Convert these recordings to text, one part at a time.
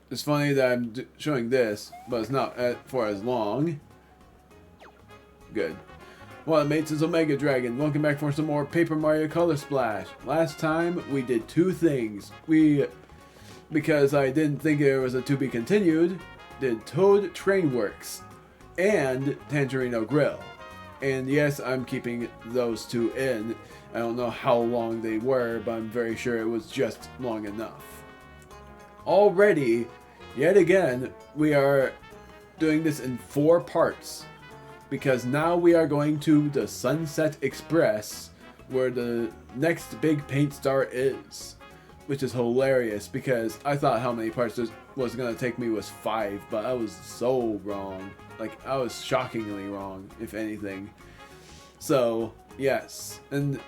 It's funny that I'm showing this, but it's not for as long. Good. Well, mates, it's Omega Dragon. Welcome back for some more Paper Mario Color Splash. Last time, we did two things. Because I didn't think it was a to be continued, did Toad Train Works and Tangerino Grill. And yes, I'm keeping those two in. I don't know how long they were, but I'm very sure it was just long enough. Already, yet again, we are doing this in 4 parts. Because now we are going to the Sunset Express, where the next big paint star is. Which is hilarious, because I thought how many parts this was going to take me was 5, but I was so wrong. Like, I was shockingly wrong, if anything. So, yes. And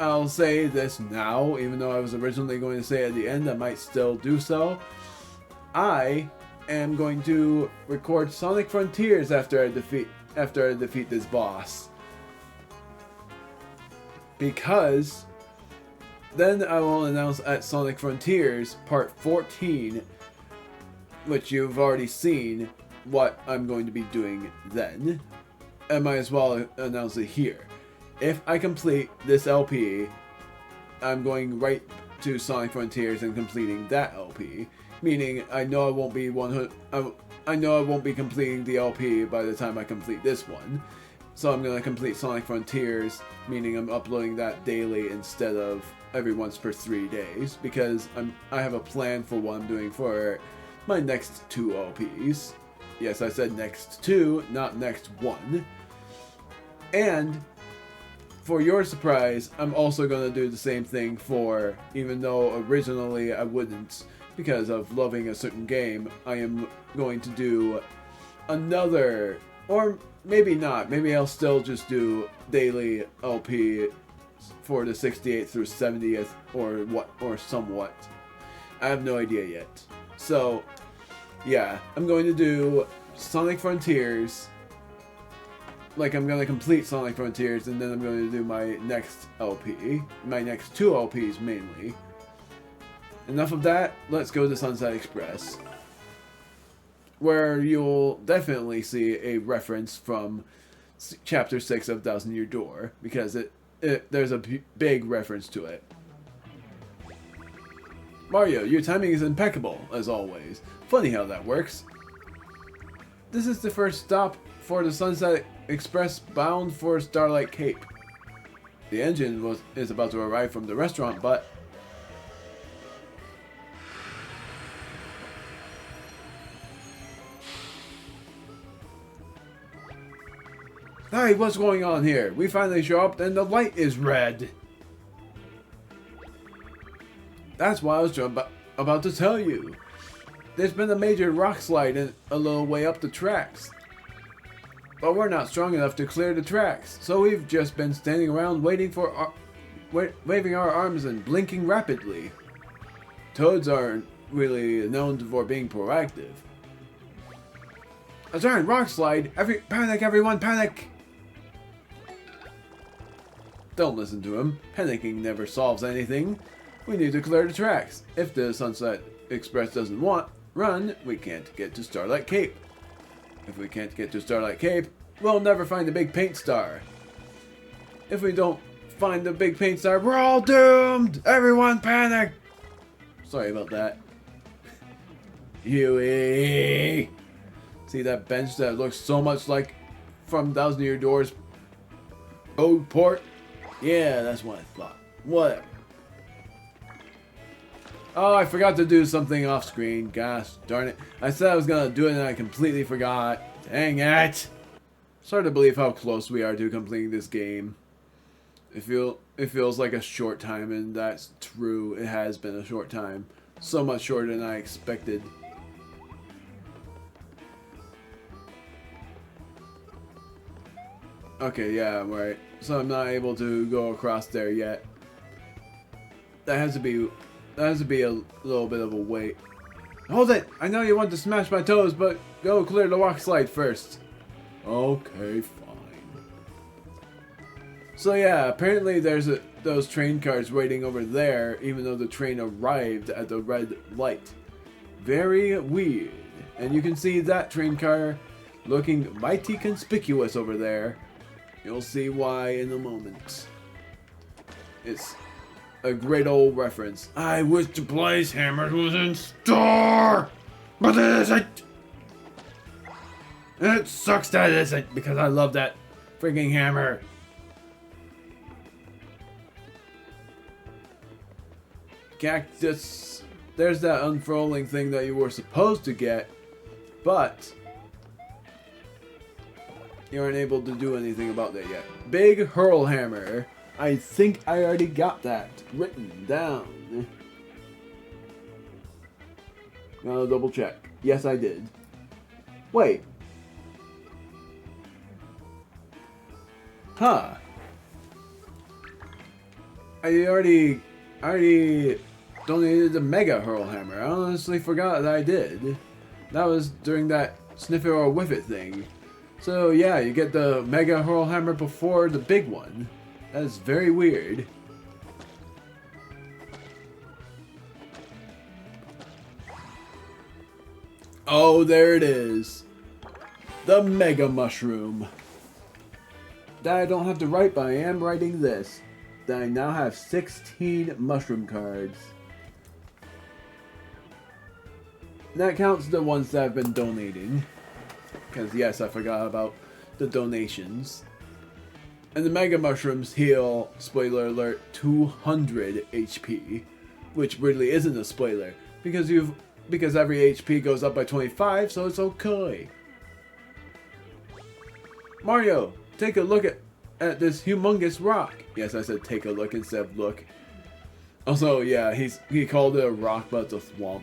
I'll say this now, even though I was originally going to say it at the end, I might still do so. I am going to record Sonic Frontiers after I defeat this boss. Because then I will announce at Sonic Frontiers Part 14, which you've already seen, what I'm going to be doing then. I might as well announce it here. If I complete this LP, I'm going right to Sonic Frontiers and completing that LP. Meaning, I know I won't be I know I won't be completing the LP by the time I complete this one. So I'm going to complete Sonic Frontiers, meaning I'm uploading that daily instead of every once per 3 days. Because I have a plan for what I'm doing for my next 2 LPs. Yes, I said next 2, not next 1. And for your surprise, I'm also going to do the same thing for, even though originally I wouldn't, because of loving a certain game, I am going to do another, or maybe not, maybe I'll still just do daily LP for the 68th through 70th, or somewhat. I have no idea yet. So, yeah, I'm going to do Sonic Frontiers. Like, I'm going to complete Sonic Frontiers, and then I'm going to do my next LP. My next 2 LPs, mainly. Enough of that, let's go to Sunset Express. Where you'll definitely see a reference from Chapter 6 of Thousand Year Door. Because there's a big reference to it. Mario, your timing is impeccable, as always. Funny how that works. This is the first stop for the Sunset Express bound for Starlight Cape. The engine is about to arrive from the restaurant, but hey, what's going on here? We finally show up and the light is red. That's what I was about to tell you. There's been a major rock slide a little way up the tracks. But we're not strong enough to clear the tracks, so we've just been standing around waiting for waving our arms and blinking rapidly. Toads aren't really known for being proactive. A giant rock slide! Panic, everyone, panic! Don't listen to him. Panicking never solves anything. We need to clear the tracks. If the Sunset Express doesn't run, we can't get to Starlight Cape. If we can't get to Starlight Cape, we'll never find the big paint star. If we don't find the big paint star, we're all doomed! Everyone panic! Sorry about that. Huey! See that bench that looks so much like from Thousand Year Door's Road Port? Yeah, that's what I thought. Whatever. Oh, I forgot to do something off screen. Gosh darn it. I said I was gonna do it and I completely forgot. Dang it! It's hard to believe how close we are to completing this game. It feels like a short time, and that's true. It has been a short time. So much shorter than I expected. Okay, yeah, I'm right. So I'm not able to go across there yet. That has to be a little bit of a wait. Hold it! I know you want to smash my toes, but go clear the rock slide first. Okay, fine. So yeah, apparently there's those train cars waiting over there, even though the train arrived at the red light. very weird. And you can see that train car looking mighty conspicuous over there. You'll see why in a moment. It's a great old reference. I wish the Blaze Hammer was in store, but it isn't. And it sucks that it isn't, because I love that freaking hammer. Cactus. There's that unfurling thing that you were supposed to get, but you aren't able to do anything about that yet. Big Hurl Hammer. I think I already got that written down. Gotta double check. Yes, I did. Wait. Huh. I already donated the Mega Hurl Hammer. I honestly forgot that I did. That was during that Sniff It or Whiff It thing. So yeah, you get the Mega Hurl Hammer before the big one. That is very weird. Oh, there it is. The Mega Mushroom. That I don't have to write, but I am writing this. That I now have 16 mushroom cards. That counts the ones that I've been donating. Because yes, I forgot about the donations. And the Mega Mushrooms heal, spoiler alert, 200 HP. Which really isn't a spoiler. Because every HP goes up by 25, so it's okay. Mario, take a look at this humongous rock. Yes, I said take a look instead of look. Also, yeah, he called it a rock, but it's a thwomp.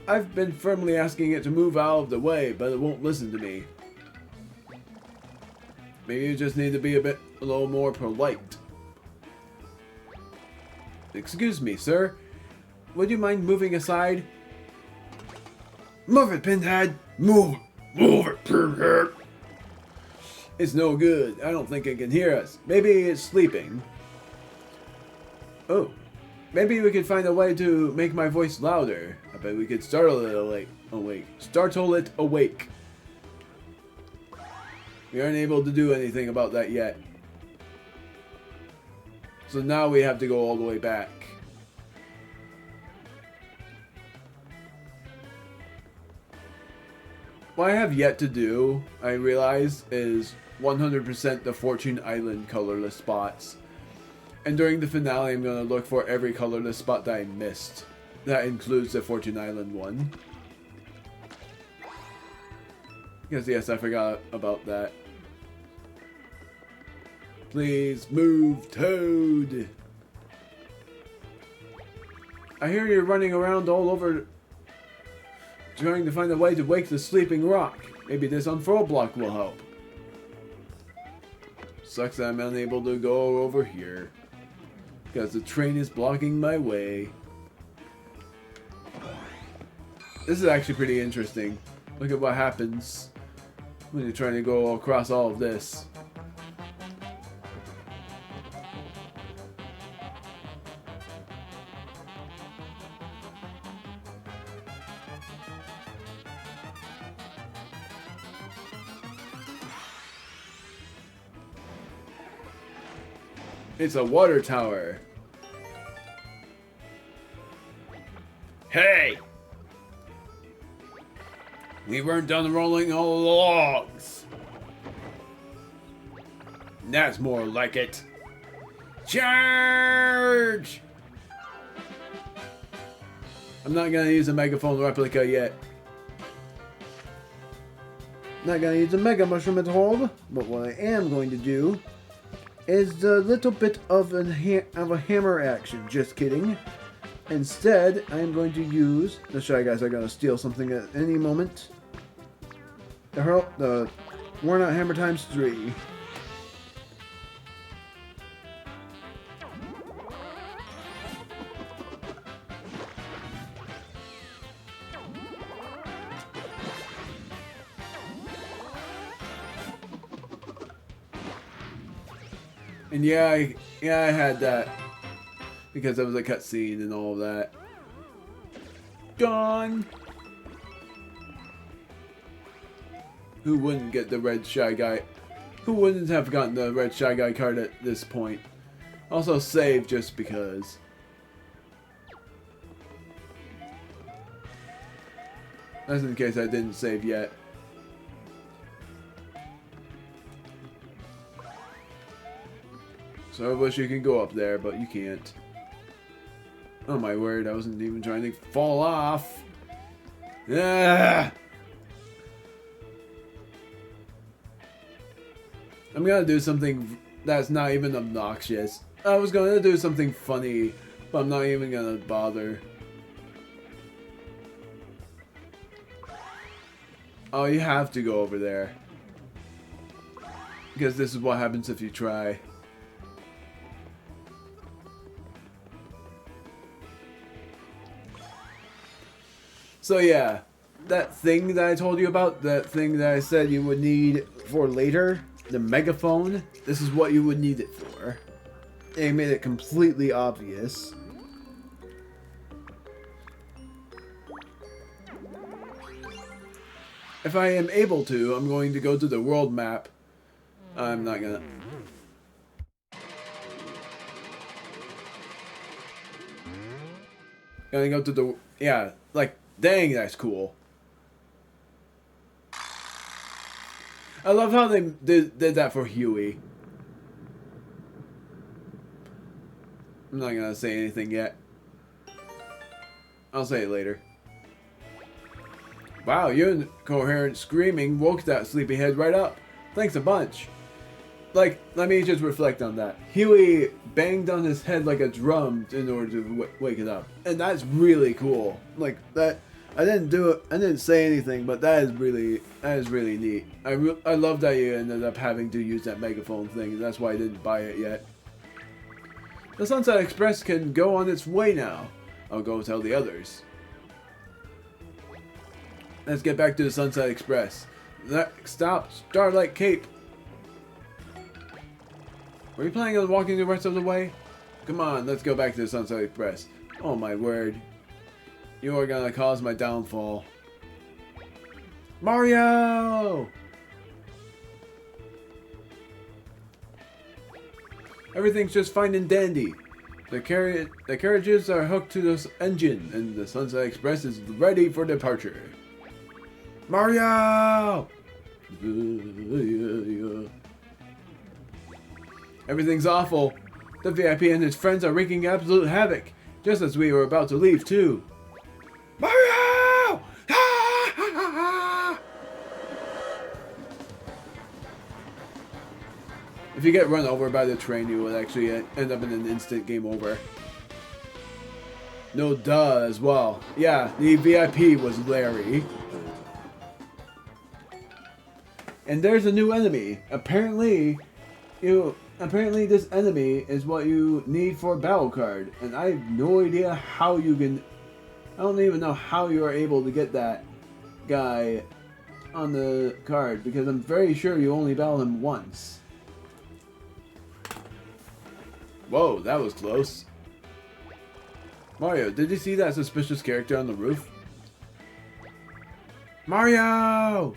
I've been firmly asking it to move out of the way, but it won't listen to me. Maybe you just need to be a little more polite. Excuse me, sir. Would you mind moving aside? Move it, Pinhead! Move it, Pinhead! It's no good. I don't think it can hear us. Maybe it's sleeping. Oh. Maybe we could find a way to make my voice louder. I bet we could startle it awake. Startle it awake. We aren't able to do anything about that yet. So now we have to go all the way back. What I have yet to do, I realize, is 100% the Fortune Island colorless spots. And during the finale, I'm going to look for every colorless spot that I missed. That includes the Fortune Island one. Because yes, I forgot about that. Please move, Toad! I hear you're running around all over trying to find a way to wake the sleeping rock. Maybe this unfurl block will help. Sucks that I'm unable to go over here. Because the train is blocking my way. This is actually pretty interesting. Look at what happens when you're trying to go across all of this. It's a water tower. Hey! We weren't done rolling all the logs. That's more like it. Charge! I'm not gonna use a megaphone replica yet. Not gonna use a Mega Mushroom at all, but what I am going to do is a little bit of a hammer action. Just kidding. Instead, I am going to use... The Shy Guys are going to steal something at any moment. The Worn Out Hammer times 3. And yeah, I had that because it was a cutscene and all of that. gone. Who wouldn't get the red Shy Guy? Who wouldn't have gotten the red Shy Guy card at this point? Also save just because. That's in case I didn't save yet. So I wish you could go up there, but you can't. Oh my word, I wasn't even trying to fall off. Ah! I'm gonna do something that's not even obnoxious. I was gonna do something funny, but I'm not even gonna bother. Oh, you have to go over there. Because this is what happens if you try. So yeah, that thing that I told you about, that thing that I said you would need for later, the megaphone, this is what you would need it for. They made it completely obvious. If I am able to, I'm going to go to the world map. I'm not gonna. Gonna go to the, yeah, like, dang, that's cool. I love how they did that for Huey. I'm not gonna say anything yet. I'll say it later. Wow, your incoherent screaming woke that sleepyhead right up. Thanks a bunch. Like, let me just reflect on that. Huey banged on his head like a drum in order to wake it up. And that's really cool. Like, that, I didn't do it, I didn't say anything, but that is really neat. I love that you ended up having to use that megaphone thing. That's why I didn't buy it yet. The Sunset Express can go on its way now. I'll go tell the others. Let's get back to the Sunset Express. Next stop, Starlight Cape. Were you planning on walking the rest of the way? Come on, let's go back to the Sunset Express. Oh my word. You are gonna cause my downfall. Mario! Everything's just fine and dandy. The carriages are hooked to the engine, and the Sunset Express is ready for departure. Mario! Everything's awful. The VIP and his friends are wreaking absolute havoc, just as we were about to leave, too. Mario! If you get run over by the train, you will actually end up in an instant game over. No duh as well. Yeah, the VIP was Larry. And there's a new enemy. Apparently this enemy is what you need for a battle card. And I have no idea how you can... I don't even know how you are able to get that guy on the card. Because I'm very sure you only battle him once. Whoa, that was close. Mario, did you see that suspicious character on the roof? Mario!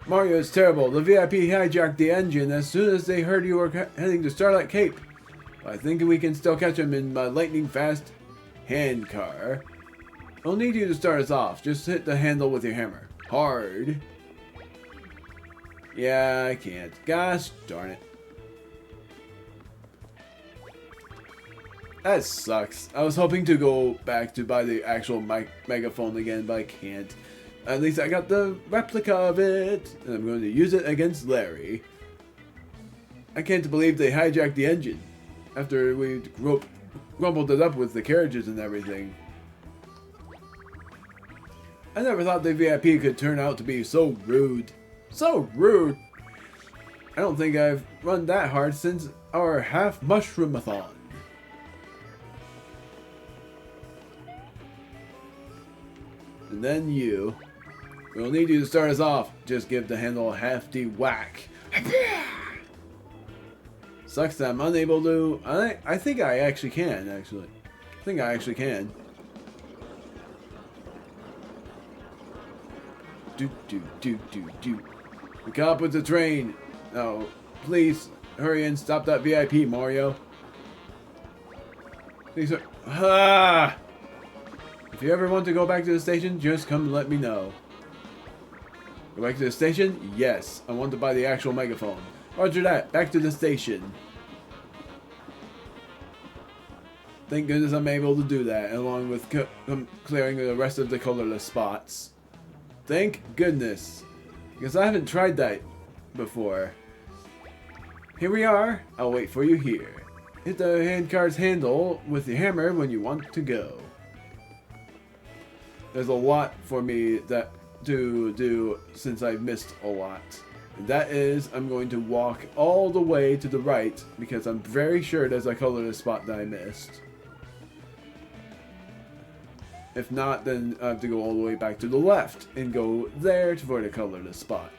Mario, it's terrible. The VIP hijacked the engine as soon as they heard you were heading to Starlight Cape. I think we can still catch him in my lightning fast hand car. I'll need you to start us off. Just hit the handle with your hammer. Hard. Yeah, I can't. Gosh darn it. That sucks. I was hoping to go back to buy the actual megaphone again, but I can't. At least I got the replica of it, and I'm going to use it against Larry. I can't believe they hijacked the engine after we rumbled it up with the carriages and everything. I never thought the VIP could turn out to be so rude. So rude! I don't think I've run that hard since our half mushroom-a-thon. And then you. We'll need you to start us off. Just give the handle a hefty whack. Sucks that I'm unable to... I think I actually can, actually. I think I actually can. Do. We caught up with the train. No, please hurry and stop that VIP, Mario. Please. Ah! If you ever want to go back to the station, just come and let me know. Go back to the station? Yes. I want to buy the actual megaphone. Roger that. Back to the station. Thank goodness I'm able to do that, along with clearing the rest of the colorless spots. Thank goodness. Because I haven't tried that before. Here we are. I'll wait for you here. Hit the handcard's handle with the hammer when you want to go. There's a lot for me to do since I've missed a lot. And that is, I'm going to walk all the way to the right because I'm very sure there's a colorless spot that I missed. If not, then I have to go all the way back to the left and go there for the colorless spot.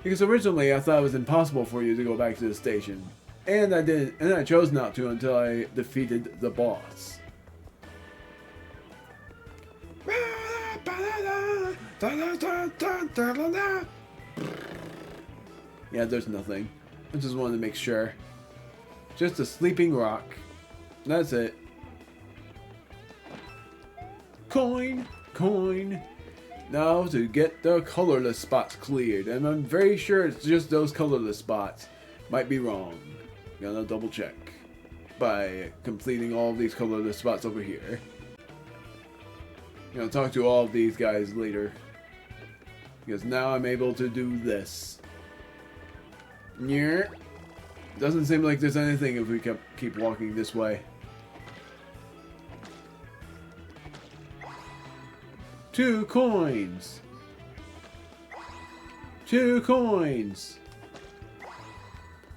Because originally I thought it was impossible for you to go back to the station. And I didn't, and I chose not to until I defeated the boss. Yeah, there's nothing. I just wanted to make sure. Just a sleeping rock. That's it. Coin! Coin! Now to get the colorless spots cleared. And I'm very sure it's just those colorless spots. Might be wrong. Gonna double check. By completing all of these colorless spots over here. Gonna talk to all of these guys later. Because now I'm able to do this. Yeah. Doesn't seem like there's anything if we keep walking this way. 2 coins. 2 coins.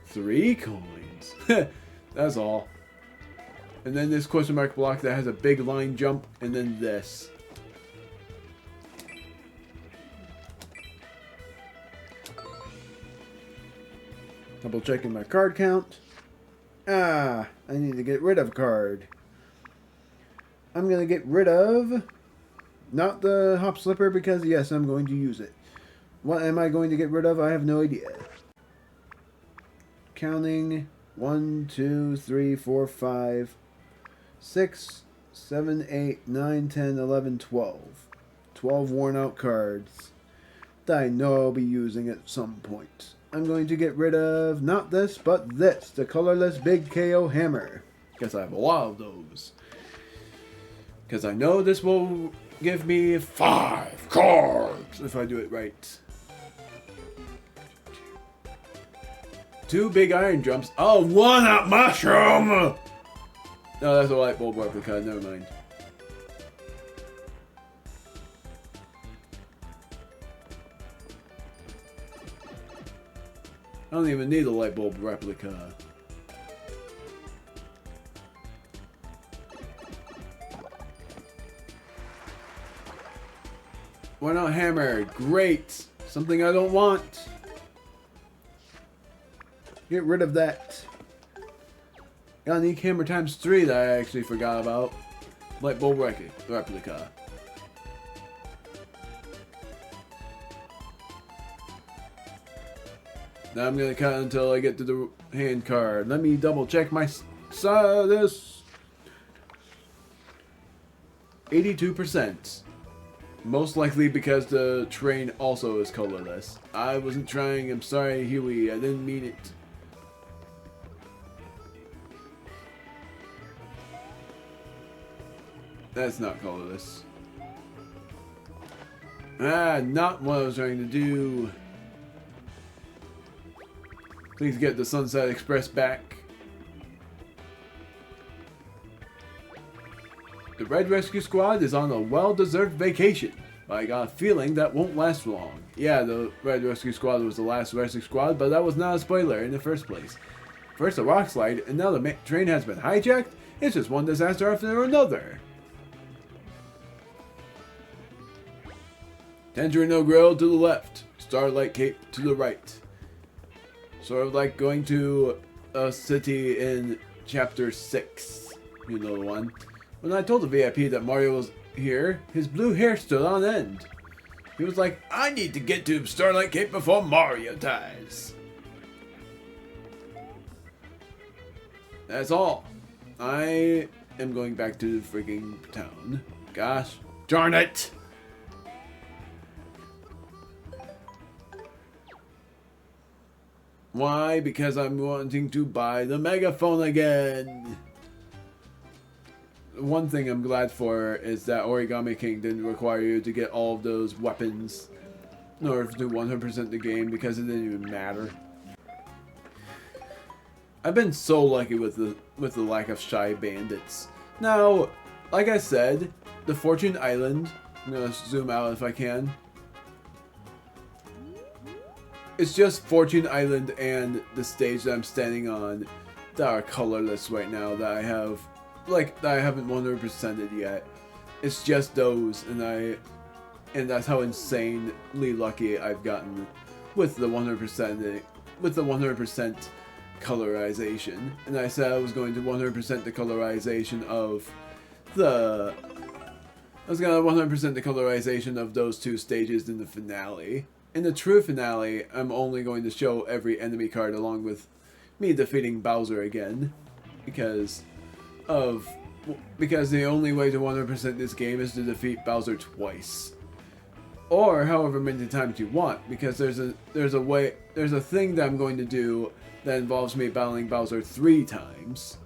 3 coins. That's all. And then this question mark block that has a big line jump, and then this. Double checking my card count. I need to get rid of a card. I'm going to get rid of... Not the hop slipper because, yes, I'm going to use it. What am I going to get rid of? I have no idea. Counting. 1, 2, 3, 4, 5, 6, 7, 8, 9, 10, 11, 12. 12 worn out cards that I know I'll be using at some point. I'm going to get rid of, not this, but this. The colorless big KO hammer. Because I have a lot of those. Because I know this will... give me 5 cards if I do it right. 2 big iron jumps. Oh, 1 up mushroom! No, that's a light bulb replica. Never mind. I don't even need a light bulb replica. Why not hammer? Great! Something I don't want. Get rid of that. Got an ink hammer times 3 that I actually forgot about. Light bulb replica. Now I'm gonna cut until I get to the hand card. Let me double check my this. 82%. Most likely because the train also is colorless. I wasn't trying. I'm sorry, Huey. I didn't mean it. That's not colorless. Not what I was trying to do. Please get the Sunset Express back. The Red Rescue Squad is on a well-deserved vacation, but I got a feeling that won't last long. Yeah, the Red Rescue Squad was the last rescue squad, but that was not a spoiler in the first place. First a rock slide, and now the train has been hijacked? It's just one disaster after another. Tangerino Grill to the left, Starlight Cape to the right. Sort of like going to a city in Chapter 6. You know the one. When I told the VIP that Mario was here, his blue hair stood on end. He was like, I need to get to Starlight Cape before Mario dies. That's all. I am going back to the freaking town. Gosh darn it! Why? Because I'm wanting to buy the megaphone again. One thing I'm glad for is that Origami King didn't require you to get all of those weapons in order to 100% the game, because it didn't even matter. I've been so lucky with the lack of shy bandits. Now, like I said, the Fortune Island, I'm gonna zoom out if I can. It's just Fortune Island and the stage that I'm standing on that are colorless right now, that I have, like, that I haven't 100%ed yet. It's just those, and that's how insanely lucky I've gotten with the 100%, with the 100% colorization. And I said I was going to 100% the colorization of the, I was going to 100% the colorization of those two stages in the finale. In the true finale, I'm only going to show every enemy card along with me defeating Bowser again, because the only way to 100% this game is to defeat Bowser twice, or however many times you want, because there's a thing that I'm going to do that involves me battling Bowser 3 times.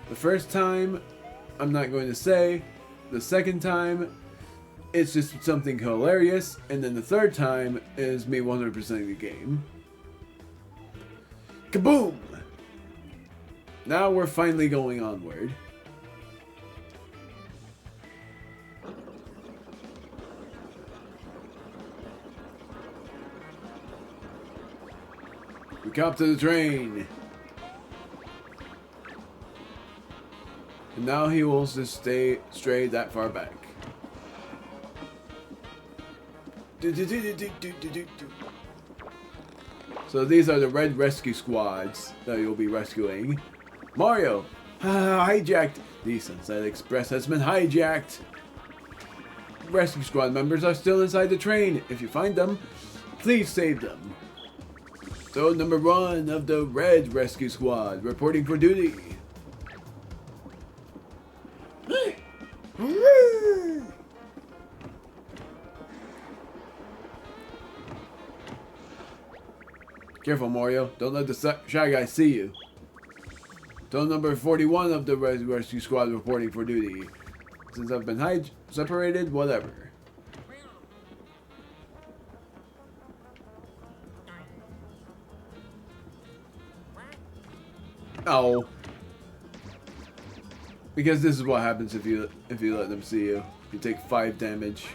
The first time, I'm not going to say. The second time, it's just something hilarious, and then the third time is me 100%ing the game. Kaboom! Now we're finally going onward. We cop to the train. And now he will just stray that far back. So these are the red rescue squads that you'll be rescuing. Mario! Hijacked! The Sunset Express has been hijacked! Rescue squad members are still inside the train. If you find them, please save them. So number 1 of the red rescue squad reporting for duty. Careful, Mario. Don't let the shy guy see you. So number 41 of the red rescue squad reporting for duty. Since I've been separated, whatever. Oh. Because this is what happens if you let them see you. You take 5 damage.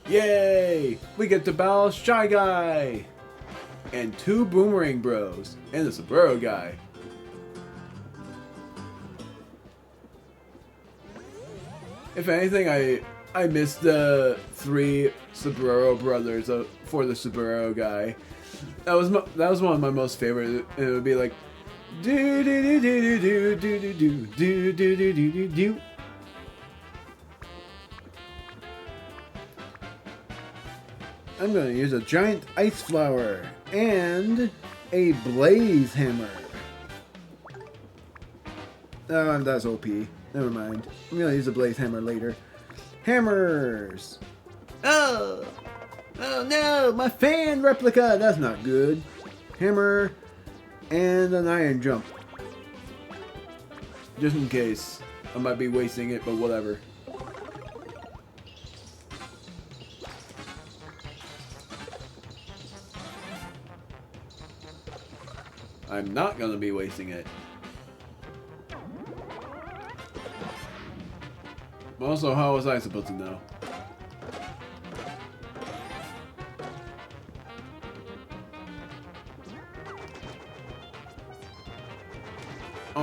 Yay! We get to battle Shy Guy! And 2 Boomerang Bros. And the Sombrero Guy. If anything, I missed the 3 Sombrero brothers for the Sombrero Guy. That was one of my most favorite. It would be like do do do do do do do do do do do do do. I'm going to use a giant ice flower and a blaze hammer. Oh, that's OP. Never mind. I'm going to use a blaze hammer later. Hammers! Oh! Oh no! My fan replica! That's not good. Hammer and an iron jump. Just in case. I might be wasting it, but whatever. I'm not gonna be wasting it. Also, how was I supposed to know?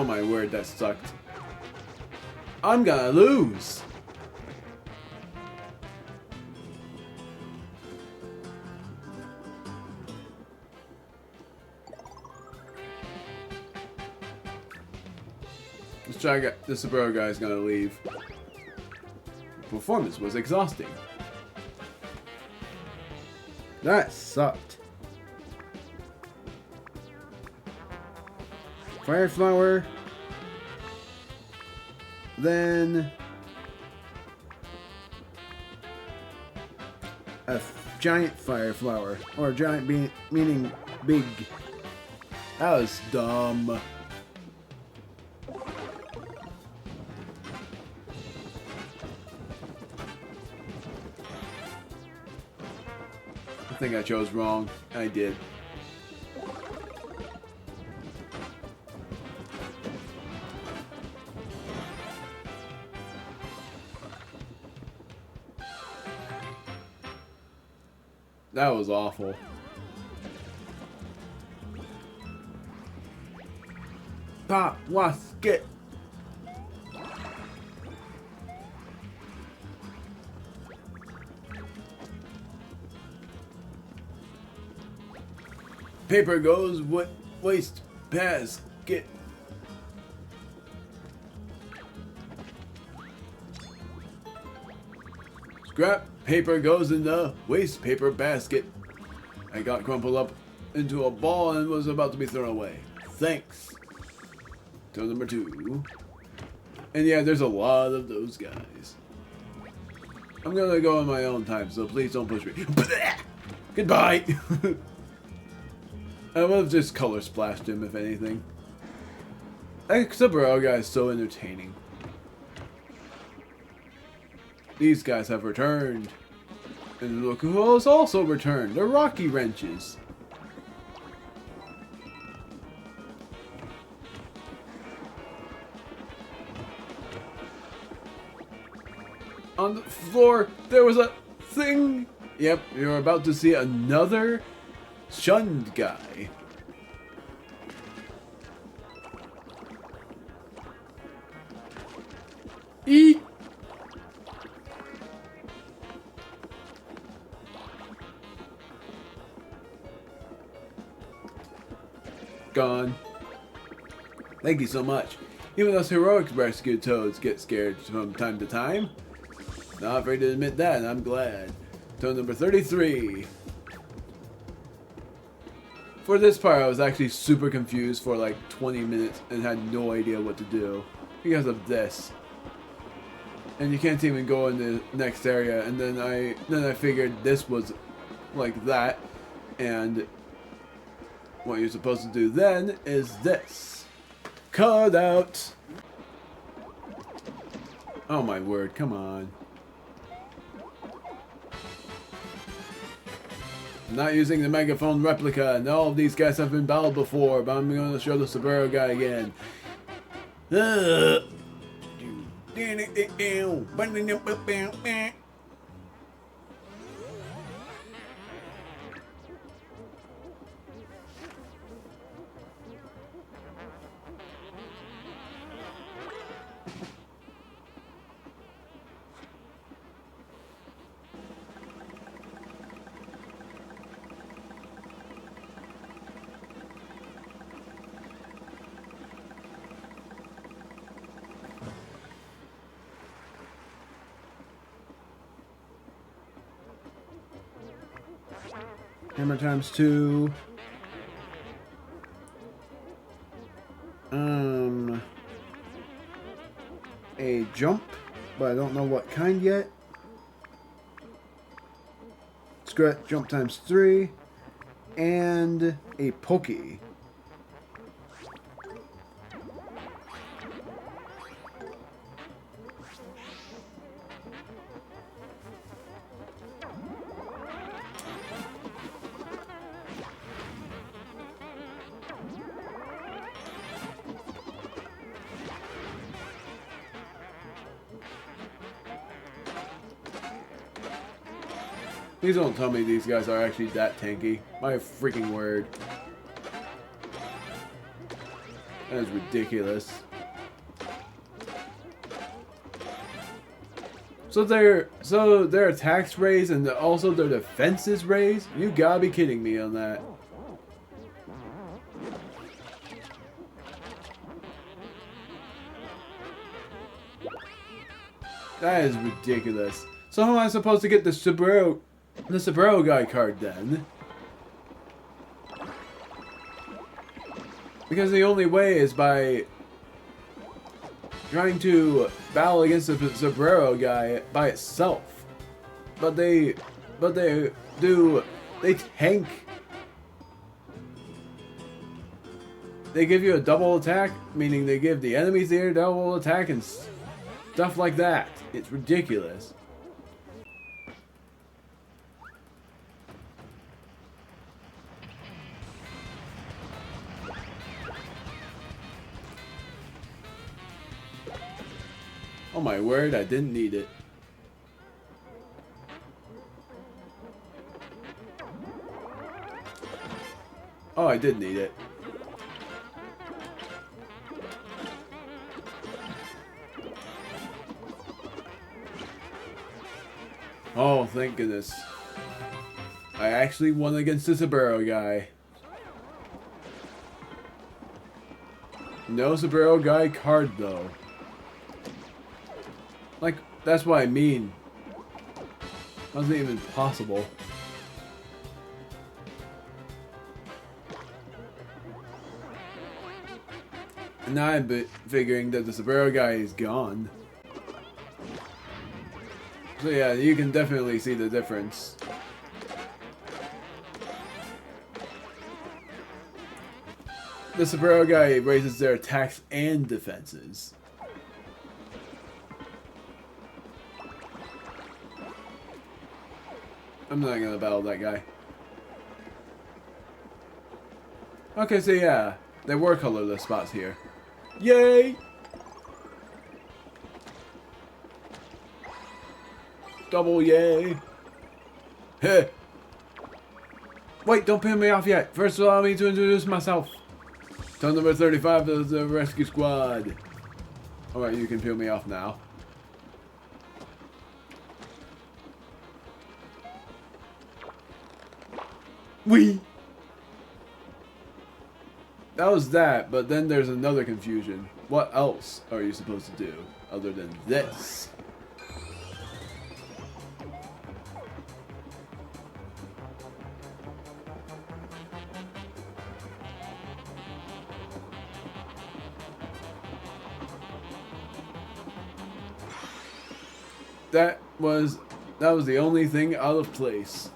Oh my word, that sucked. I'm gonna lose. This try guy, the Saburo guy is gonna leave. The performance was exhausting. That sucked. Fire flower. Then a giant fire flower, or giant meaning big. That was dumb. I think I chose wrong. I did. That was awful. Pop, wasket. Paper goes waste basket. Scrap paper goes in the waste paper basket. I got crumpled up into a ball and was about to be thrown away. Thanks. Turn number 2. And yeah, there's a lot of those guys. I'm gonna go on my own time, so please don't push me. Goodbye! I would have just color splashed him, if anything. That Saburo guy is so entertaining. These guys have returned. And look who has also returned. The Rocky Wrenches. On the floor, there was a thing. Yep, you're about to see another shunned guy. Eat. Gone. Thank you so much. Even those heroic rescue toads get scared from time to time. Not afraid to admit that, I'm glad. Toad number 33. For this part, I was actually super confused for like 20 minutes and had no idea what to do because of this. And you can't even go in the next area. And then I figured this was like that, and what you're supposed to do then is this. Cut out. Oh my word! Come on. I'm not using the megaphone replica, and all of these guys have been battled before, but I'm going to show the Saburo guy again. Hammer times 2. A jump, but I don't know what kind yet. Scratch jump times 3. And a pokey. Please don't tell me these guys are actually that tanky. My freaking word. That is ridiculous. So their attacks raise and also their defenses raise? You gotta be kidding me on that. That is ridiculous. So how am I supposed to get the Sombrero guy card then? Because the only way is by trying to battle against the Sombrero guy by itself. But they tank. They give you a double attack, meaning they give the enemies their double attack and stuff like that. It's ridiculous. Oh my word, I didn't need it. Oh, I did need it. Oh, thank goodness. I actually won against the Sombrero guy. No Sombrero guy card, though. Like, that's what I mean. Wasn't even possible. And now I'm figuring that the Sombrero guy is gone. So yeah, you can definitely see the difference. The Sombrero guy raises their attacks and defenses. I'm not gonna battle that guy. Okay, so yeah, there were colorless spots here. Yay! Double yay! Heh! Wait, don't pin me off yet. First, allow me to introduce myself. Turn number 35 of the rescue squad. Alright, you can peel me off now. Wee! That was that, but then there's another confusion. What else are you supposed to do other than this? That was the only thing out of place.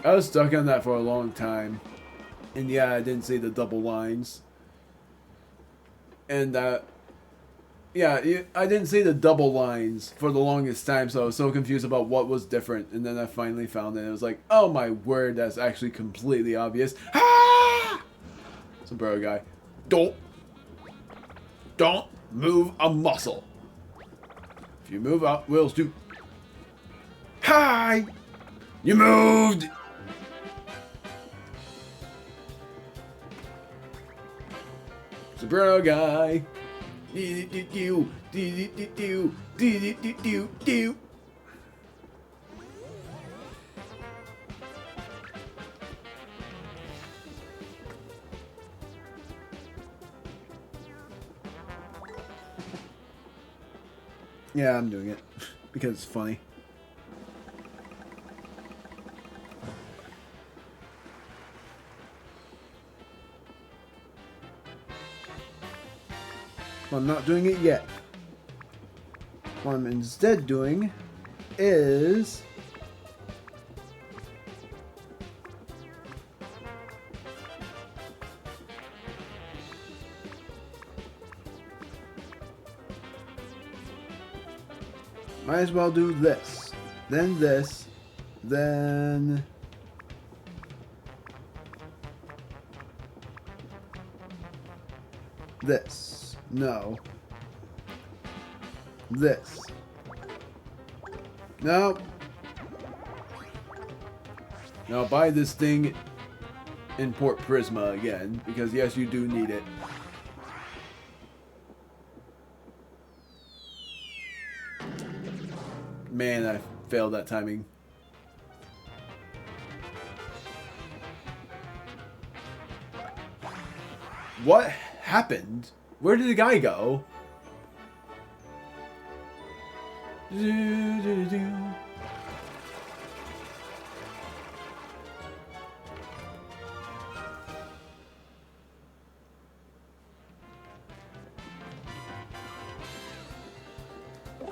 I was stuck on that for a long time. And yeah, I didn't see the double lines. And yeah, I didn't see the double lines for the longest time, so I was so confused about what was different. And then I finally found it. It was like, oh my word, that's actually completely obvious. Ah! Sombrero guy. Don't move a muscle. If you move up, Will's do. Hi! You moved! Sombrero guy. Yeah, I'm doing it because it's funny. I'm not doing it yet. What I'm instead doing is might as well do this, then this, then this. No. This. No. Now buy this thing import Prisma again, because yes, you do need it. Man, I failed that timing. What happened? Where did the guy go?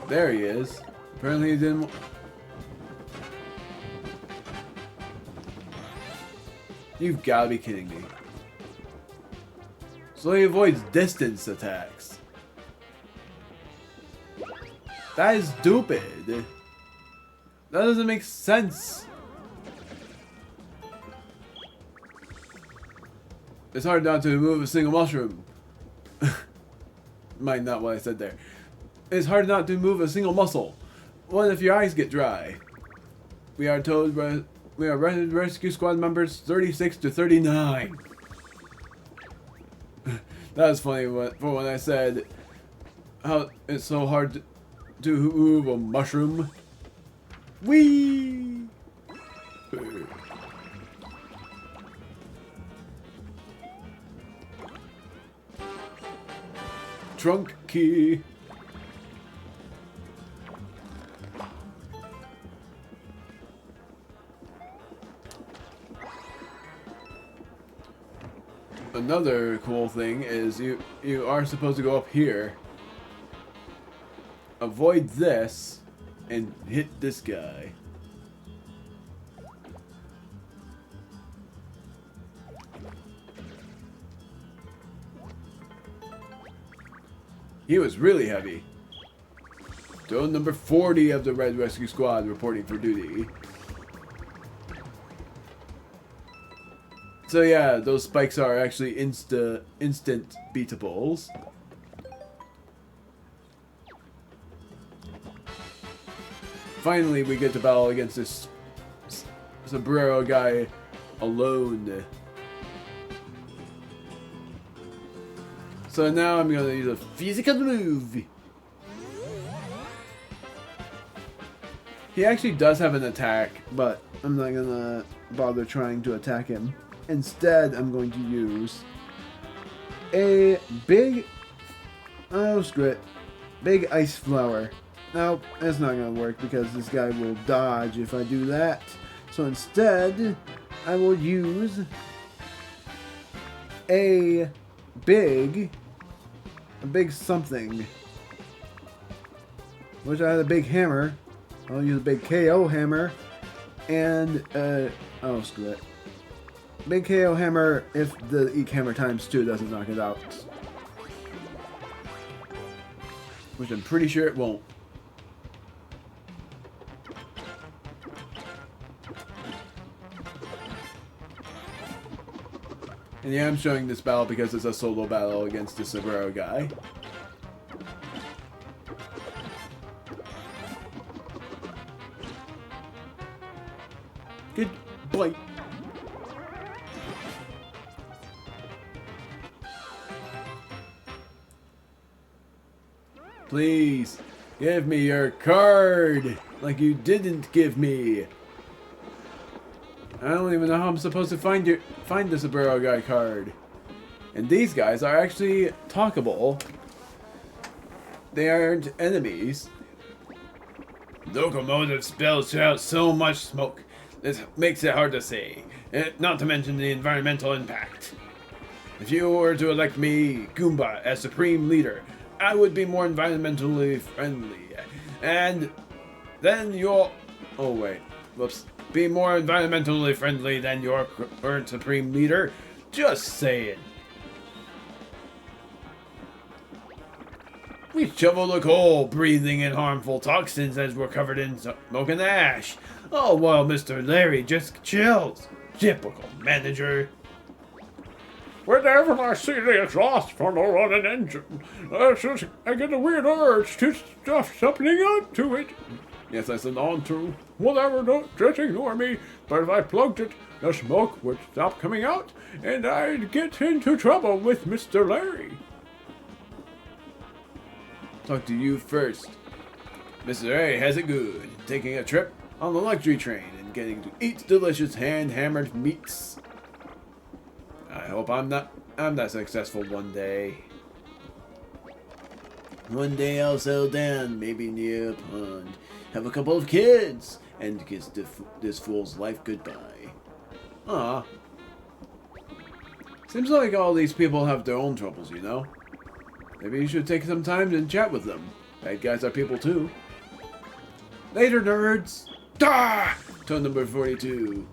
There he is. Apparently he didn't... You've got to be kidding me. So he avoids distance attacks. That is stupid. That doesn't make sense. It's hard not to remove a single mushroom. Mind not what I said there. It's hard not to move a single muscle. What if your eyes get dry? We are told we are rescue squad members 36 to 39. That was funny for when I said how it's so hard to move a mushroom. Whee! Trunk key. Another cool thing is you are supposed to go up here, avoid this, and hit this guy. He was really heavy. Drone number 40 of the Red Rescue Squad reporting for duty. So yeah, those spikes are actually instant beatables. Finally, we get to battle against this sombrero guy alone. So now I'm gonna use a physical move. He actually does have an attack, but I'm not gonna bother trying to attack him. Instead, I'm going to use a big, oh screw it, big ice flower. Now, that's not going to work because this guy will dodge if I do that. So instead, I will use a big something. Wish I had a big hammer. I'll use a big KO hammer and, oh screw it. Big KO hammer if the Eek Hammer times 2 doesn't knock it out. Which I'm pretty sure it won't. And yeah, I'm showing this battle because it's a solo battle against the sombrero guy. Good boy. Please, give me your card, like you didn't give me. I don't even know how I'm supposed to find the sombrero guy card. And these guys are actually talkable. They aren't enemies. Locomotive spells out so much smoke. This makes it hard to say, not to mention the environmental impact. If you were to elect me, Goomba, as Supreme Leader, I would be more environmentally friendly. And then you'll... Oh, wait. Whoops. Be more environmentally friendly than your current Supreme Leader. Just saying. We shovel the coal, breathing in harmful toxins as we're covered in smoke and ash. Oh, while Mr. Larry just chills. Typical manager. Whenever I see the exhaust funnel on an engine, I get a weird urge to stuff something onto it. Yes, I said on to. Whatever, don't just ignore me. But if I plugged it, the smoke would stop coming out, and I'd get into trouble with Mr. Larry. Talk to you first. Mr. A has it good, taking a trip on the luxury train and getting to eat delicious hand-hammered meats. I hope I'm not successful one day. One day I'll settle down, maybe near a pond, have a couple of kids, and kiss this fool's life goodbye. Aw. Seems like all these people have their own troubles, you know? Maybe you should take some time and chat with them. Bad guys are people too. Later, nerds! Ah! Tone number 42.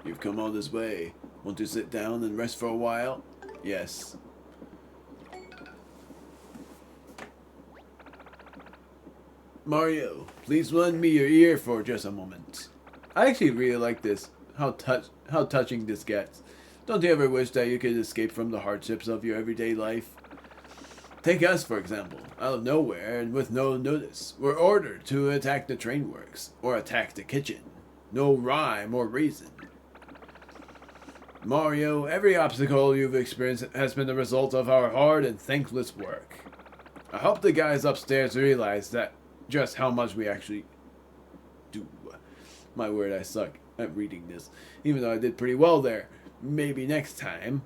You've come all this way. Want to sit down and rest for a while? Yes. Mario, please lend me your ear for just a moment. I actually really like this. How touching this gets. Don't you ever wish that you could escape from the hardships of your everyday life? Take us, for example. Out of nowhere and with no notice, we're ordered to attack the train works, or attack the kitchen. No rhyme or reason. Mario, every obstacle you've experienced has been the result of our hard and thankless work. I hope the guys upstairs realize that just how much we actually do. My word, I suck at reading this, even though I did pretty well there. Maybe next time,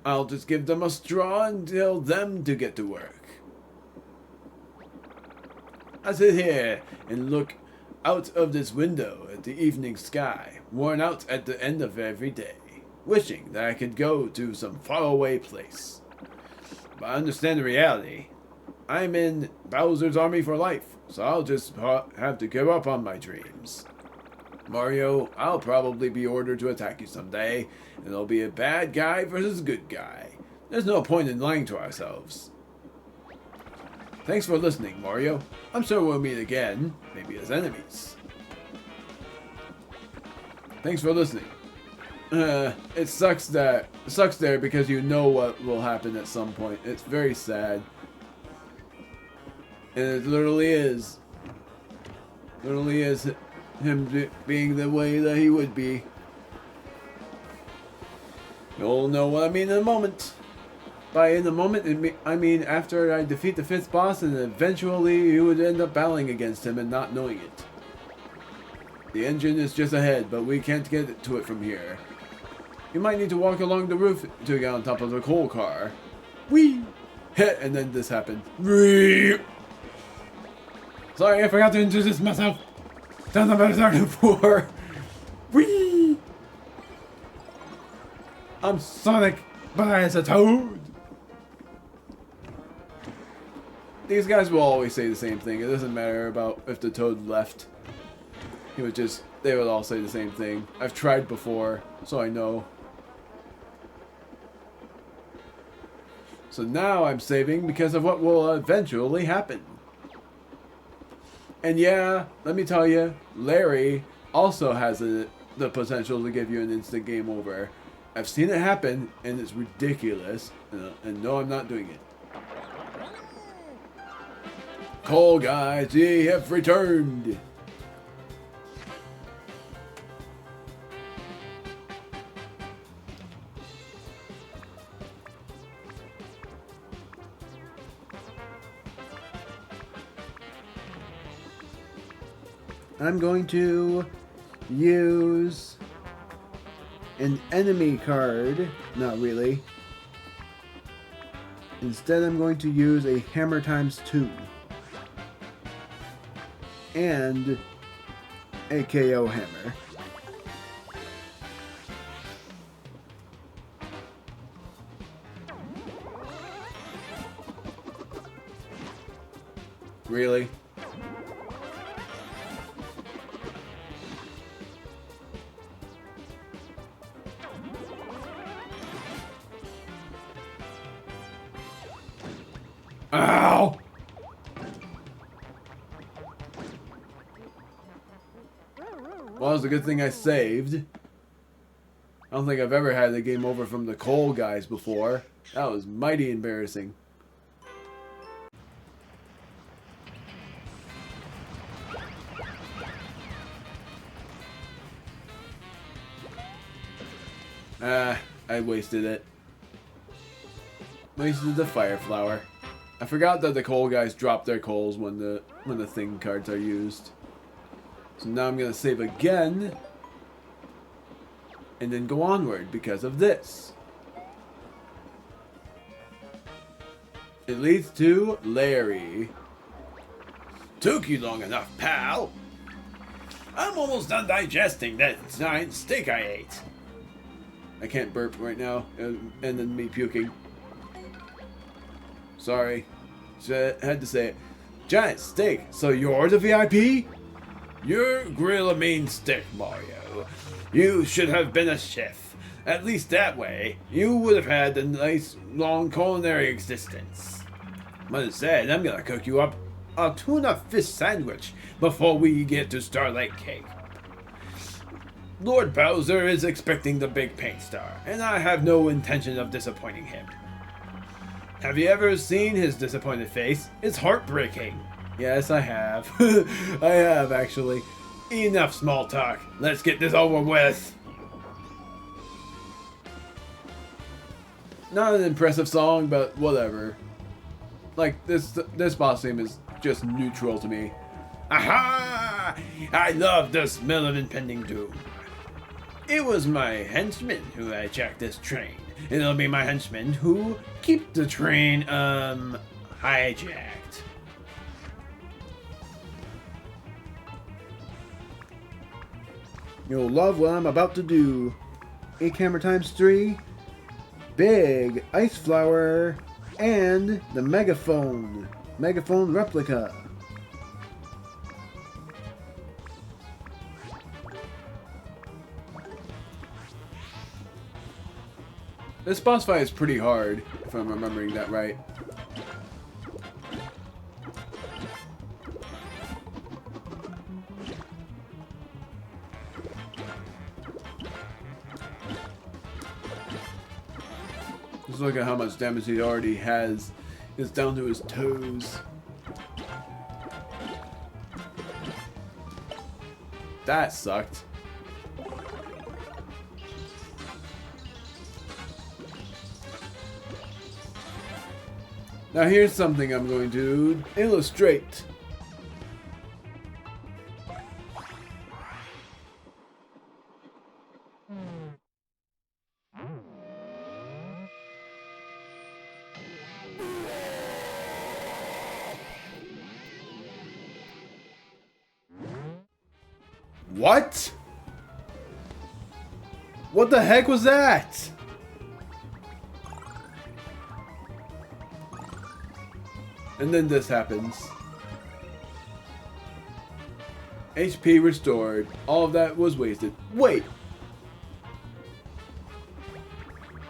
I'll just give them a straw and tell them to get to work. I sit here and look out of this window at the evening sky, worn out at the end of every day, wishing that I could go to some faraway place. But I understand the reality. I'm in Bowser's army for life, so I'll just have to give up on my dreams. Mario, I'll probably be ordered to attack you someday, and it'll be a bad guy versus a good guy. There's no point in lying to ourselves. Thanks for listening, Mario. I'm sure we'll meet again, maybe as enemies. Thanks for listening. It sucks there because you know what will happen at some point. It's very sad. And it literally is. Literally is him being the way that he would be. You'll know what I mean in a moment. By in a moment, I mean after I defeat the 5th boss, and eventually you would end up battling against him and not knowing it. The engine is just ahead, but we can't get to it from here. You might need to walk along the roof to get on top of the coal car. Whee! Hit, and then this happened. Whee! Sorry, I forgot to introduce myself. Sounds better than before. Whee! I'm Sonic, but I as a Toad. These guys will always say the same thing. It doesn't matter about if the Toad left. They would all say the same thing. I've tried before, so I know. So now I'm saving because of what will eventually happen. And yeah, let me tell you, Larry also has the potential to give you an instant game over. I've seen it happen, and it's ridiculous. And no, I'm not doing it. Coal guys, ye have returned. I'm going to use an enemy card. Not really. Instead, I'm going to use a hammer times 2. And a KO hammer. Really? Ow! Well, it's a good thing I saved. I don't think I've ever had a game over from the coal guys before. That was mighty embarrassing. I wasted it. Wasted the fire flower. I forgot that the coal guys drop their coals when the thing cards are used. So now I'm gonna save again. And then go onward because of this. It leads to Larry. Took you long enough, pal. I'm almost done digesting that giant steak I ate. I can't burp right now, and then me puking. Sorry. Had to say it. Giant steak, so you're the VIP? Your grill a mean stick, Mario. You should have been a chef. At least that way, you would have had a nice, long culinary existence. But instead, I'm gonna cook you up a tuna fish sandwich before we get to Starlight Cape. Lord Bowser is expecting the big paint star, and I have no intention of disappointing him. Have you ever seen his disappointed face? It's heartbreaking. Yes, I have. I have, actually. Enough small talk. Let's get this over with. Not an impressive song, but whatever. Like, this boss theme is just neutral to me. Aha! I love the smell of impending doom. It was my henchmen who hijacked this train. And it'll be my henchmen who keep the train, hijacked. You'll love what I'm about to do. 8 camera times 3. Big ice flower. And the megaphone. Megaphone replica. This boss fight is pretty hard, if I'm remembering that right. Just look at how much damage he already has. It's down to his toes. That sucked. Now here's something I'm going to illustrate. What? What the heck was that? And then this happens. HP restored. All of that was wasted. Wait!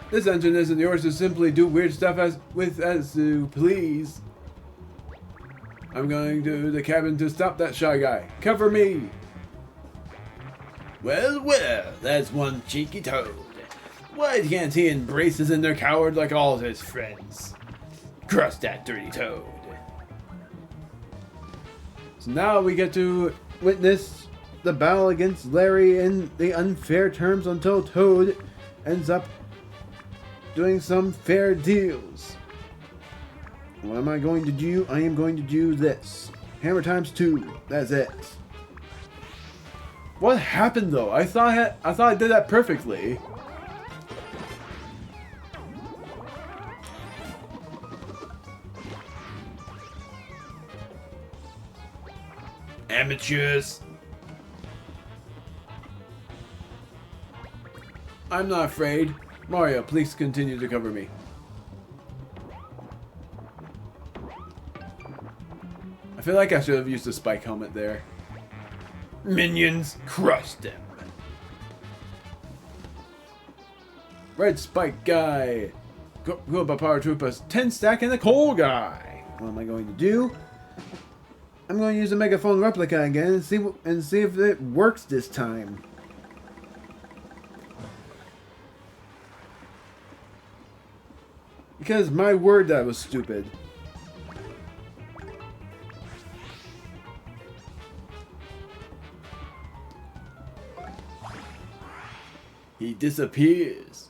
This engine isn't yours to simply do weird stuff as you please. I'm going to the cabin to stop that shy guy. Cover me! Well, well, that's one cheeky toad. Why can't he embrace his inner coward like all his friends? Crush that dirty toad. So now we get to witness the battle against Larry in the unfair terms until Toad ends up doing some fair deals. What am I going to do? I am going to do this. Hammer times 2. That's it. What happened though? I thought I did that perfectly. Amateurs. I'm not afraid. Mario, please continue to cover me. I feel like I should have used a spike helmet there. Minions, crush them. Red spike guy. Go by power troopers. 10 stack and the coal guy. What am I going to do? I'm going to use a megaphone replica again and see if it works this time. Because my word, that was stupid. He disappears.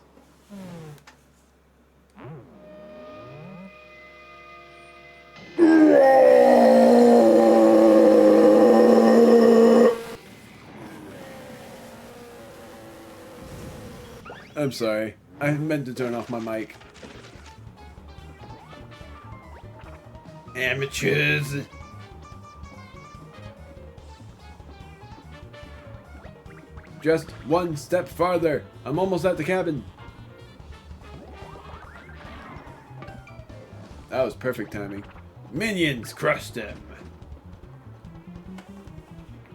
I'm sorry. I meant to turn off my mic. Amateurs. Just one step farther. I'm almost at the cabin. That was perfect timing. Minions crushed him.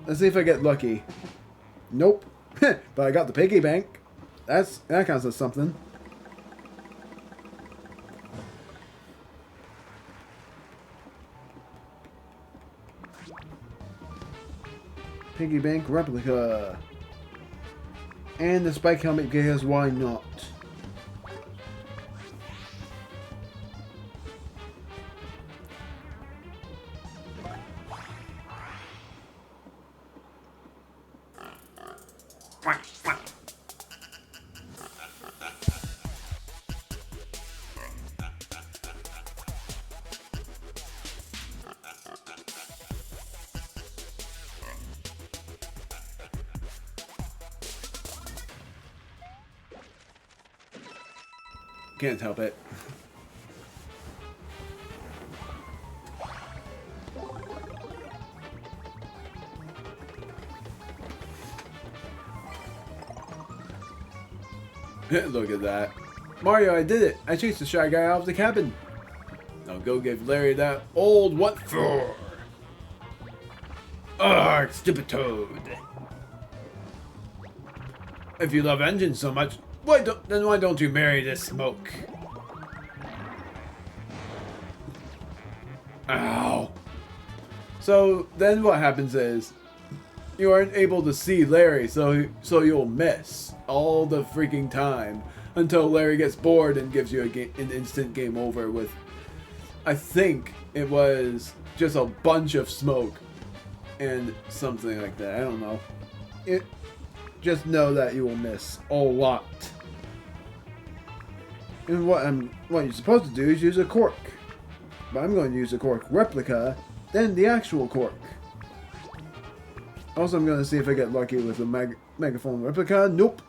Let's see if I get lucky. Nope. But I got the piggy bank. That counts as something. Piggy bank replica. And the spike helmet because why not? Can't help it. Look at that. Mario, I did it. I chased the shy guy out of the cabin. Now go give Larry that old what for? Arg, stupid toad. If you love engines so much, why don't you marry this smoke? Ow. So then what happens is you aren't able to see Larry, so you'll miss all the freaking time until Larry gets bored and gives you an instant game over with, I think it was just a bunch of smoke and something like that. I don't know. Just know that you will miss a lot. And what you're supposed to do is use a cork. But I'm going to use a cork replica, then the actual cork. Also, I'm going to see if I get lucky with a megaphone replica. Nope.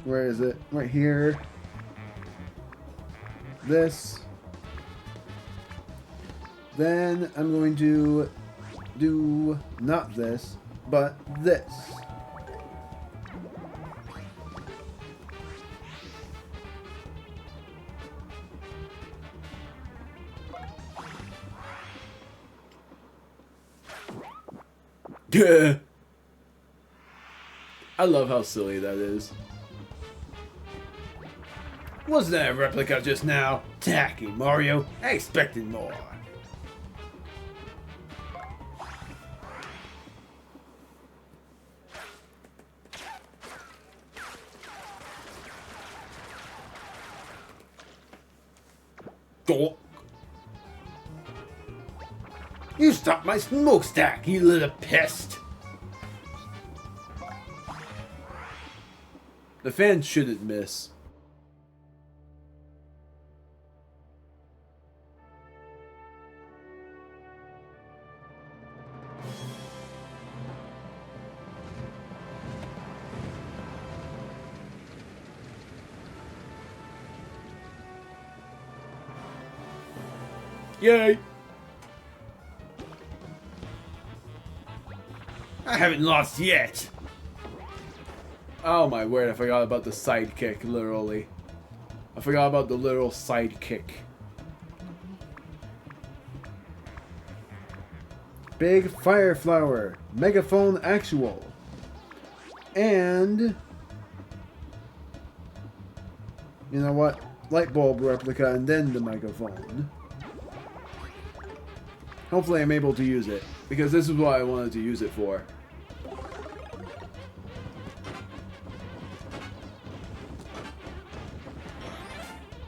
Where is it? Right here. This. Then I'm going to do not this, but this. I love how silly that is. Wasn't that a replica just now? Tacky, Mario. I expected more. Dork. You stopped my smokestack, you little pest. The fans shouldn't miss. Yay! I haven't lost yet. Oh my word, I forgot about the sidekick, literally. I forgot about the literal sidekick. Big Fire Flower, Megaphone Actual. And You know what? Light bulb replica and then the microphone. Hopefully I'm able to use it, because this is what I wanted to use it for.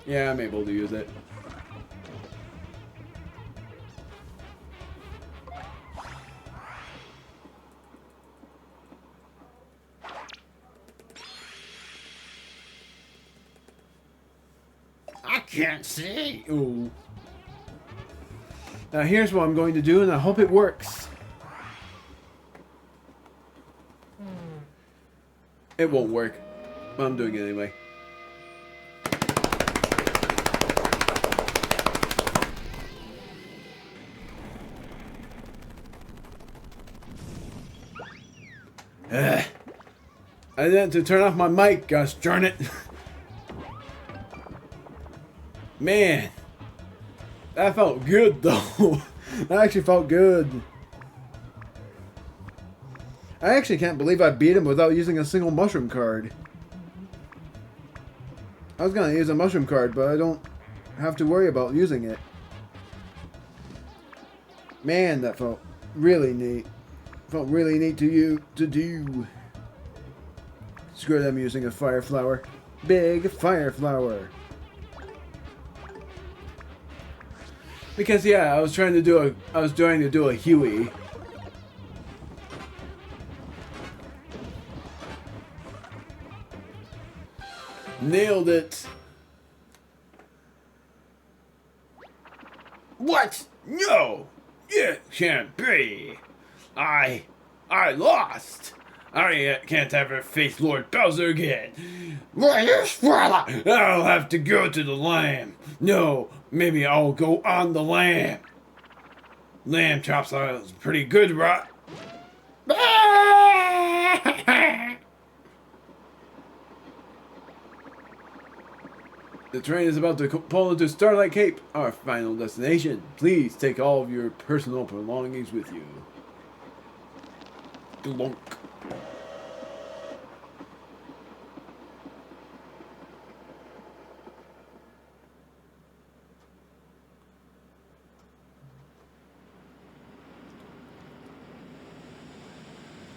Yeah, I'm able to use it. I can't see. Ooh. Now here's what I'm going to do, and I hope it works. It won't work, but I'm doing it anyway. I had to turn off my mic, gosh darn it. Man, that felt good though. That actually felt good. I actually can't believe I beat him without using a single mushroom card. I was gonna use a mushroom card, but I don't have to worry about using it. Man, that felt really neat. Felt really neat to do. Screw it, I'm using a fire flower. Big fire flower. Because yeah, I was trying to do a Huey. Nailed it. What? No! It can't be. I lost. I can't ever face Lord Bowser again. I'll have to go to the lamb. No, maybe I'll go on the lamb. Lamb chops sounds pretty good, right? The train is about to pull into Starlight Cape, our final destination. Please take all of your personal belongings with you. Glonk.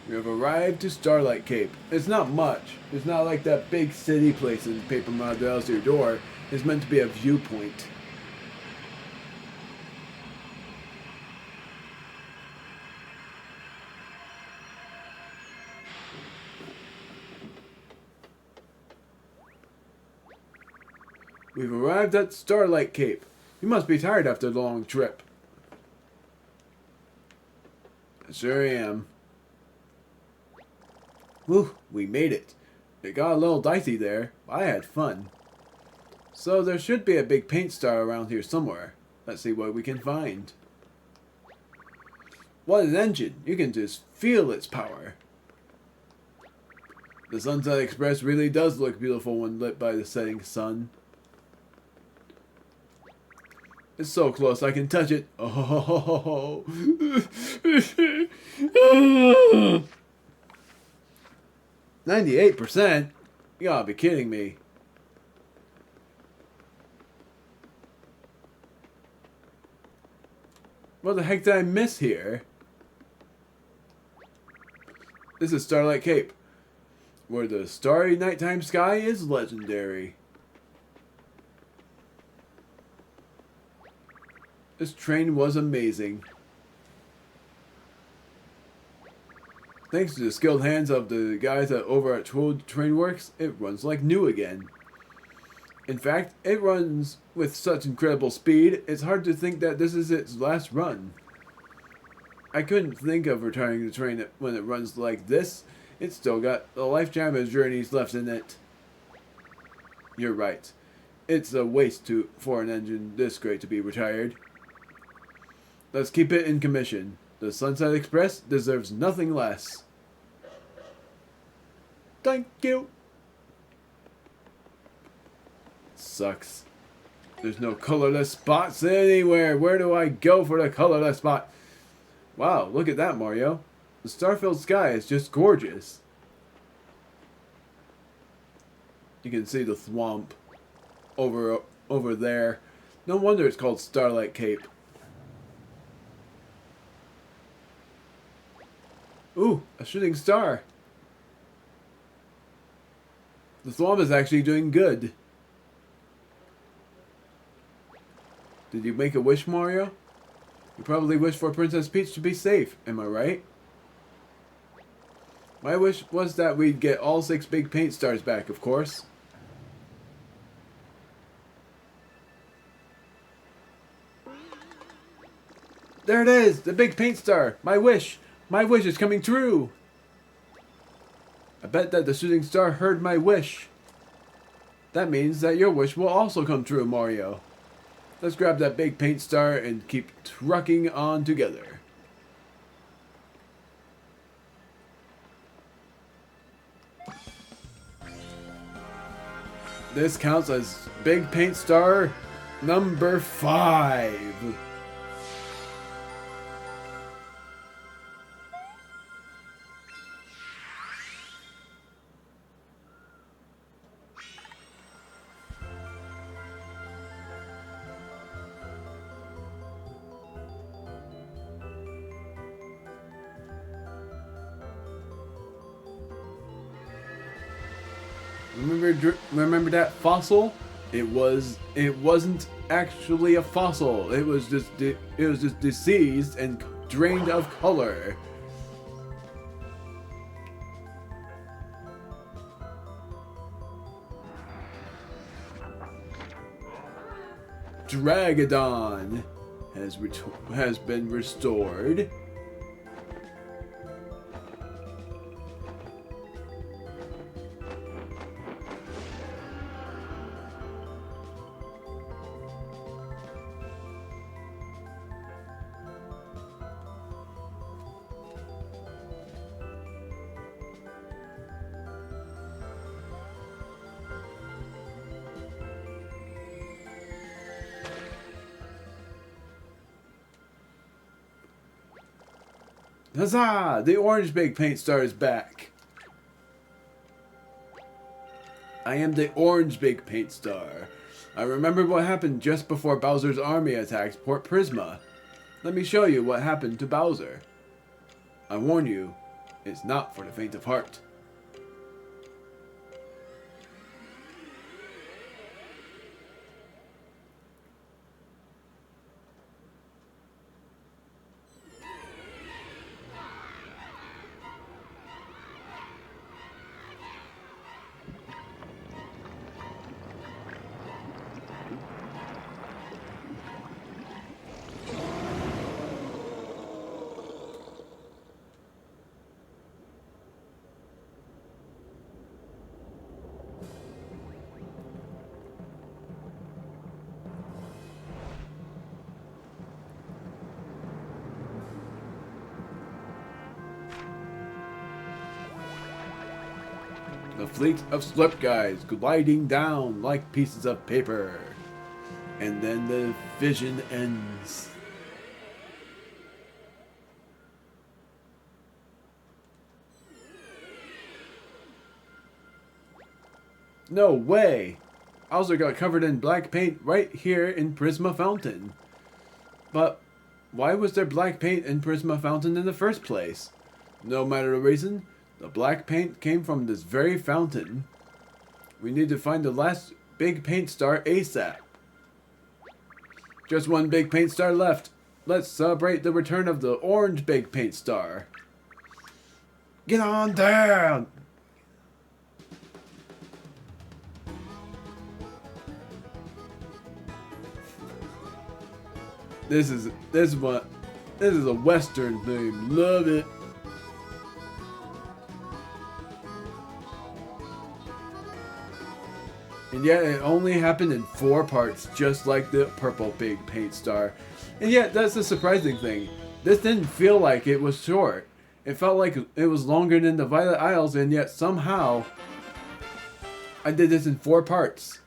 We have arrived to Starlight Cape. It's not much. It's not like that big city place in Paper Mario your door. It's meant to be a viewpoint. We've arrived at Starlight Cape. You must be tired after the long trip. I sure am. Whew, we made it. It got a little dicey there, but I had fun. So there should be a big paint star around here somewhere. Let's see what we can find. What an engine! You can just feel its power. The Sunset Express really does look beautiful when lit by the setting sun. It's so close I can touch it. Oh. 98%? You gotta be kidding me. What the heck did I miss here? This is Starlight Cape, where the starry nighttime sky is legendary. This train was amazing. Thanks to the skilled hands of the guys over at Trainworks, it runs like new again. In fact, it runs with such incredible speed, it's hard to think that this is its last run. I couldn't think of retiring the train when it runs like this. It's still got a lifetime of journeys left in it. You're right. It's a waste for an engine this great to be retired. Let's keep it in commission. The Sunset Express deserves nothing less. Thank you. Sucks. There's no colorless spots anywhere. Where do I go for the colorless spot? Wow, look at that, Mario. The star-filled sky is just gorgeous. You can see the thwomp. over there. No wonder it's called Starlight Cape. Ooh, a shooting star. The Thwomp is actually doing good. Did you make a wish, Mario? You probably wish for Princess Peach to be safe, am I right? My wish was that we'd get all 6 big paint stars back, of course. There it is! The big paint star! My wish! My wish is coming true! I bet that the shooting star heard my wish. That means that your wish will also come true, Mario. Let's grab that big paint star and keep trucking on together. This counts as big paint star number 5. Remember that fossil? It wasn't actually a fossil. It was just diseased and drained of color. Dragodon has been restored. Huzzah! The orange big paint star is back. I am the orange big paint star. I remembered what happened just before Bowser's army attacked Port Prisma. Let me show you what happened to Bowser. I warn you, it's not for the faint of heart. The fleet of slip guys gliding down like pieces of paper. And then the vision ends. No way! Bowser got covered in black paint right here in Prisma Fountain. But why was there black paint in Prisma Fountain in the first place? No matter the reason, the black paint came from this very fountain. We need to find the last big paint star ASAP. Just one big paint star left. Let's celebrate the return of the orange big paint star. Get on down! This is a Western theme. Love it. And yet it only happened in 4 parts, just like the purple big paint star. And yet that's the surprising thing. This didn't feel like it was short. It felt like it was longer than the Violet Isles, and yet somehow I did this in 4 parts.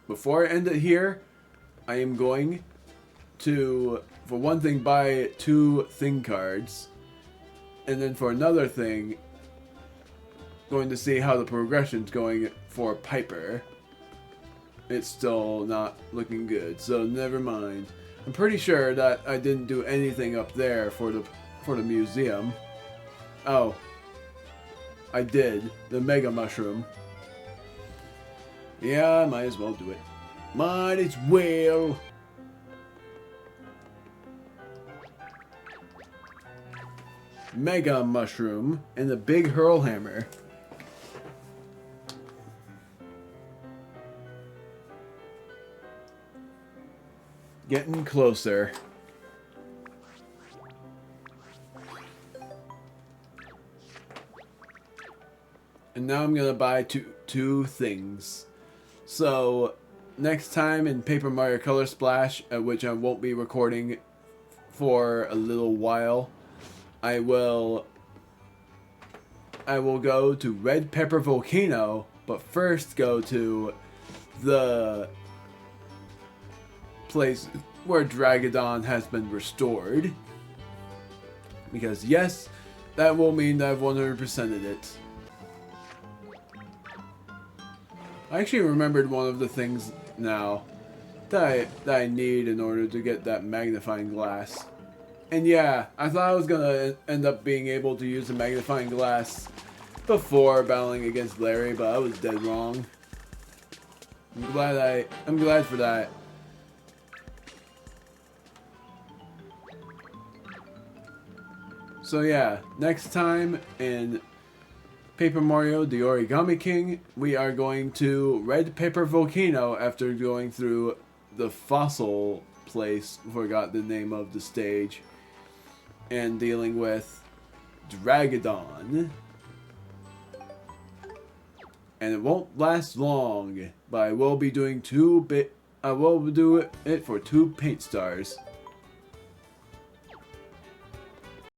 Before I end it here, I am going to, for one thing, buy 2 thing cards. And then for another thing, going to see how the progression's going for Piper. it's still not looking good. So never mind. I'm pretty sure that I didn't do anything up there for the museum. Oh, I did. The Mega Mushroom. Yeah, I might as well do it. Might as well. Mega Mushroom and the Big Hurl Hammer. Getting closer. And now I'm gonna buy two things. So next time in Paper Mario Color Splash, at which I won't be recording for a little while, I will go to Red Pepper Volcano, but first go to the place where Dragodon has been restored. Because yes, that will mean that I've 100%ed it. I actually remembered one of the things now that I need in order to get that magnifying glass. And yeah, I thought I was gonna end up being able to use the magnifying glass before battling against Larry, but I was dead wrong. I'm glad for that. So yeah, next time in Paper Mario The Origami King, we are going to Red Pepper Volcano after going through the fossil place, forgot the name of the stage, and dealing with Dragodon. And it won't last long, but I will be doing I will do it for 2 paint stars.